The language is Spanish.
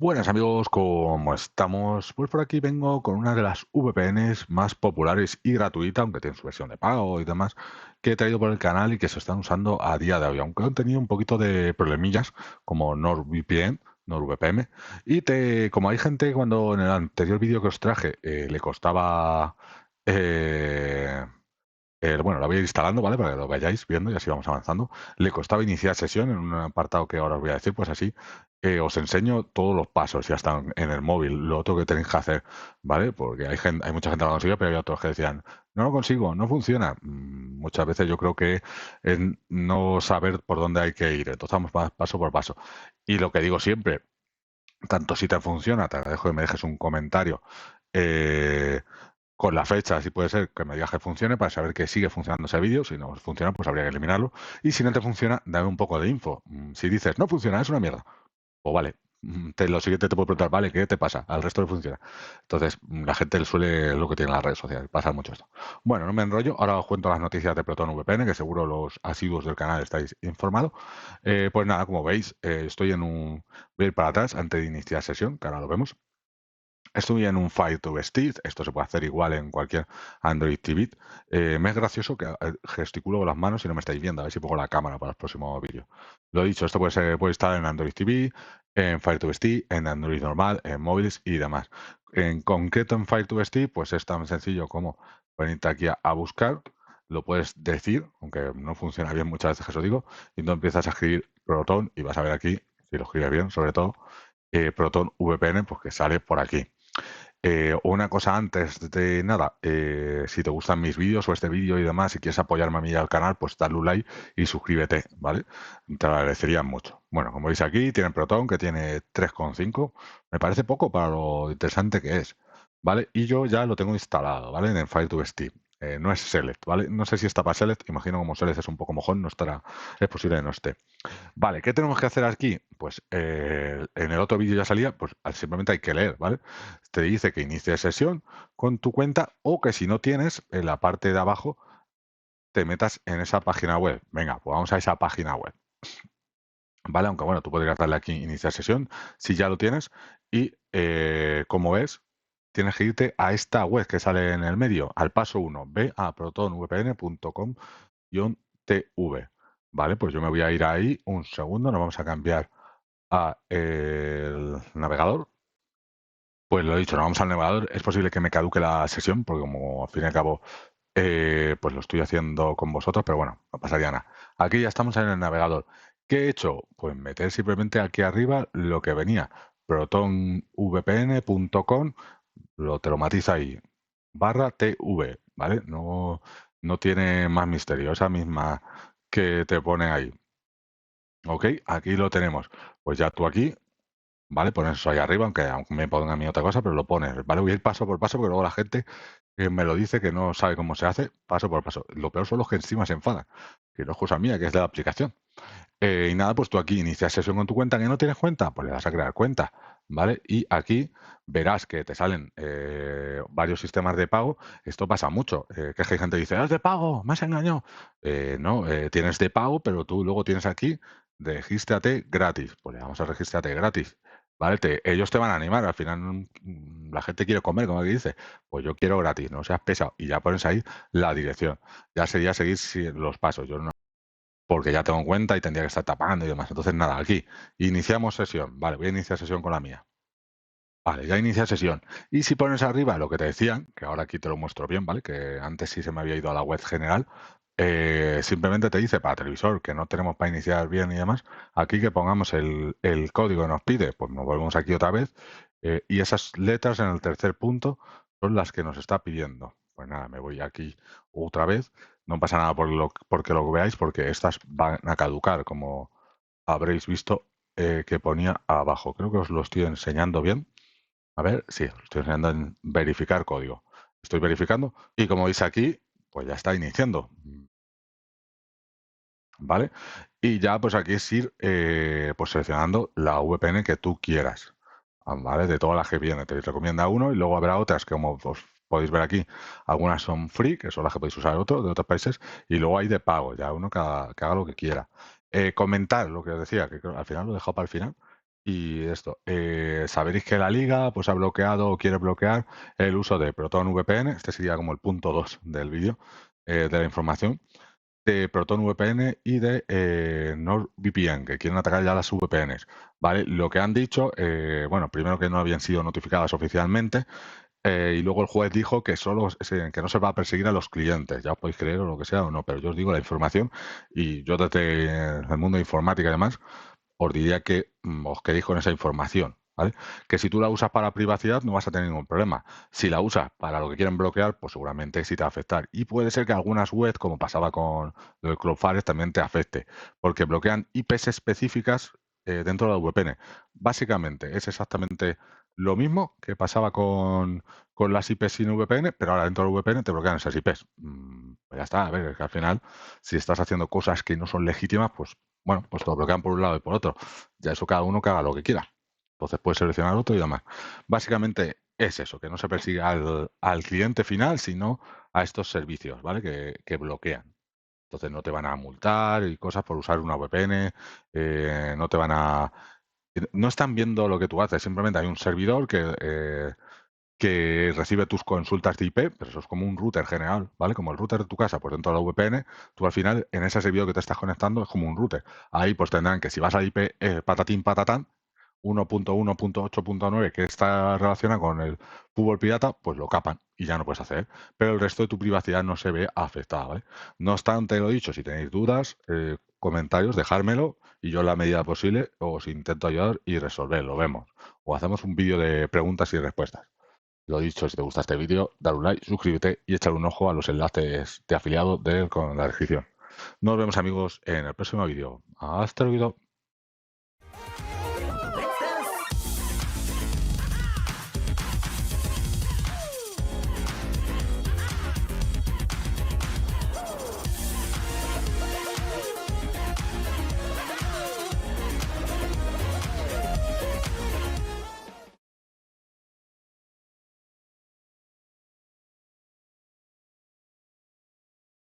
Buenas amigos, ¿cómo estamos? Pues por aquí vengo con una de las VPNs más populares y gratuita, aunque tiene su versión de pago y demás, que he traído por el canal y que se están usando a día de hoy, aunque han tenido un poquito de problemillas como NordVPN, NordVPN, como hay gente cuando en el anterior vídeo que os traje le costaba eh, bueno, la voy a ir instalando, ¿vale? Para que lo vayáis viendo y así vamos avanzando. Le costaba iniciar sesión en un apartado que ahora os voy a decir, pues así os enseño todos los pasos, ya están en el móvil, lo otro que tenéis que hacer, ¿vale? Porque hay mucha gente que lo consigue, pero hay otros que decían, no lo consigo, no funciona. Muchas veces yo creo que es no saber por dónde hay que ir, entonces vamos paso por paso. Y lo que digo siempre, tanto si te funciona, te agradezco que me dejes un comentario. eh, con la fecha, si puede ser que me digas que funcione para saber que sigue funcionando ese vídeo. Si no funciona, pues habría que eliminarlo. Y si no te funciona, dame un poco de info. Si dices, no funciona, es una mierda. O vale, lo siguiente te puedo preguntar, vale, ¿qué te pasa? Al resto le funciona. Entonces, la gente le suele lo que tiene en las redes sociales, pasa mucho esto. Bueno, no me enrollo, ahora os cuento las noticias de Proton VPN, que seguro los asiduos del canal estáis informados. Pues nada, como veis, estoy en un... Voy a ir para atrás antes de iniciar sesión, que ahora lo vemos. Estoy en un Fire to Vestir, esto se puede hacer igual en cualquier Android TV. Me es gracioso que gesticulo con las manos y no me estáis viendo, a ver si pongo la cámara para el próximo vídeo. Lo dicho, esto puede estar en Android TV, en Fire to Vestir, en Android normal, en móviles y demás. En concreto en Fire to Vestir, pues es tan sencillo como venirte aquí a buscar, lo puedes decir, aunque no funciona bien muchas veces que eso digo, y tú empiezas a escribir Proton y vas a ver aquí, si lo escribes bien sobre todo, Proton VPN, pues que sale por aquí. Una cosa antes de nada, si te gustan mis vídeos o este vídeo y demás, si quieres apoyarme a mí y al canal, pues dale un like y suscríbete, ¿vale? Te lo agradecería mucho. Bueno, como veis aquí, tiene Proton, que tiene 3,5. Me parece poco para lo interesante que es, ¿vale? Y yo ya lo tengo instalado, ¿vale? En el Fire2Steam. No es Select, ¿vale? No sé si está para Select, imagino como Select es un poco mojón, no estará, es posible que no esté. Vale, ¿qué tenemos que hacer aquí? Pues en el otro vídeo ya salía, pues simplemente hay que leer, ¿vale? Te dice que inicie sesión con tu cuenta o que si no tienes, en la parte de abajo te metas en esa página web. Venga, pues vamos a esa página web. ¿Vale? Aunque bueno, tú podrías darle aquí iniciar sesión si ya lo tienes y como ves, tienes que irte a esta web que sale en el medio, al paso 1, ve a protonvpn.com-tv. Vale, pues yo me voy a ir ahí un segundo, nos vamos a cambiar a el navegador. Pues lo he dicho, nos vamos al navegador. Es posible que me caduque la sesión, porque como al fin y al cabo pues lo estoy haciendo con vosotros, pero bueno, no pasaría nada. Aquí ya estamos en el navegador. ¿Qué he hecho? Pues meter simplemente aquí arriba lo que venía, protonvpn.com, te lo matiza ahí, /tv, ¿vale? No, no tiene más misterio, esa misma que te pone ahí. Ok, aquí lo tenemos. Pues ya tú aquí, ¿vale? Pones eso ahí arriba, aunque me ponga a mí otra cosa, pero lo pones, ¿vale? Voy a ir paso por paso, porque luego la gente que me lo dice que no sabe cómo se hace, paso por paso. Lo peor son los que encima se enfadan, que no es cosa mía, que es de la aplicación. Y nada, pues tú aquí inicias sesión con tu cuenta, que no tienes cuenta, pues le vas a crear cuenta, ¿vale? Y aquí verás que te salen varios sistemas de pago. Esto pasa mucho, que hay gente que dice, es de pago, me has engañado. No, tienes de pago, pero tú luego tienes aquí, regístrate gratis. Pues le damos a regístrate gratis. ¿Vale? Ellos te van a animar, al final la gente quiere comer, como que dice, pues yo quiero gratis, no seas pesado, y ya pones ahí la dirección. Ya sería seguir los pasos. Yo no, porque ya tengo en cuenta y tendría que estar tapando y demás. Entonces, nada, aquí iniciamos sesión. Vale, voy a iniciar sesión con la mía. Vale, ya inicia sesión. Y si pones arriba lo que te decían, que ahora aquí te lo muestro bien, ¿vale? Que antes sí se me había ido a la web general, simplemente te dice para televisor que no tenemos para iniciar bien y demás, aquí que pongamos el código que nos pide, pues nos volvemos aquí otra vez, y esas letras en el tercer punto son las que nos está pidiendo. Pues nada, me voy aquí otra vez. No pasa nada porque lo veáis, porque estas van a caducar, como habréis visto que ponía abajo. Creo que os lo estoy enseñando bien. A ver, sí, lo estoy enseñando en verificar código. Estoy verificando y como veis aquí, pues ya está iniciando, ¿vale? Y ya pues aquí es ir pues seleccionando la VPN que tú quieras, ¿vale? De todas las que viene, te recomienda uno y luego habrá otras que como os podéis ver aquí, algunas son free, que son las que podéis usar de otros países, y luego hay de pago, ya uno que haga lo que quiera. Comentar lo que os decía, que al final lo he dejado para el final, Y esto, sabréis que la liga pues ha bloqueado o quiere bloquear el uso de Proton VPN. Este sería como el punto 2 del vídeo, de la información, de Proton VPN y de NordVPN, que quieren atacar ya las VPNs. ¿Vale? Lo que han dicho, bueno, primero que no habían sido notificadas oficialmente, y luego el juez dijo que que no se va a perseguir a los clientes. Ya os podéis creer o lo que sea o no, pero yo os digo la información, y yo desde el mundo de informática y demás os diría que os quedéis con esa información, ¿vale? Que si tú la usas para privacidad no vas a tener ningún problema. Si la usas para lo que quieren bloquear, pues seguramente sí te va a afectar. Y puede ser que algunas webs, como pasaba con lo de Cloudflare, también te afecte, porque bloquean IPs específicas dentro de la VPN. Básicamente es exactamente lo mismo que pasaba con las IPs sin VPN, pero ahora dentro de la VPN te bloquean esas IPs. Pues ya está, a ver, es que al final, si estás haciendo cosas que no son legítimas, pues bueno, pues te lo bloquean por un lado y por otro. Ya eso cada uno que haga lo que quiera. Entonces puedes seleccionar otro y demás. Básicamente es eso, que no se persigue al cliente final, sino a estos servicios, ¿vale? Que bloquean. Entonces no te van a multar y cosas por usar una VPN, no te van a... No están viendo lo que tú haces, simplemente hay un servidor que recibe tus consultas de IP, pero eso es como un router general, ¿vale? Como el router de tu casa, pues dentro de la VPN, tú al final en ese servidor que te estás conectando es como un router. Ahí pues tendrán que si vas al IP patatín patatán, 1.1.8.9 que está relacionado con el fútbol pirata, pues lo capan y ya no puedes hacer. Pero el resto de tu privacidad no se ve afectada, ¿vale? No obstante, lo dicho, si tenéis dudas, comentarios, dejármelo y yo en la medida posible os intento ayudar y resolverlo, vemos. O hacemos un vídeo de preguntas y respuestas. Lo dicho, si te gusta este vídeo, dale un like, suscríbete y échale un ojo a los enlaces de afiliado con la descripción. Nos vemos amigos en el próximo vídeo. Hasta luego.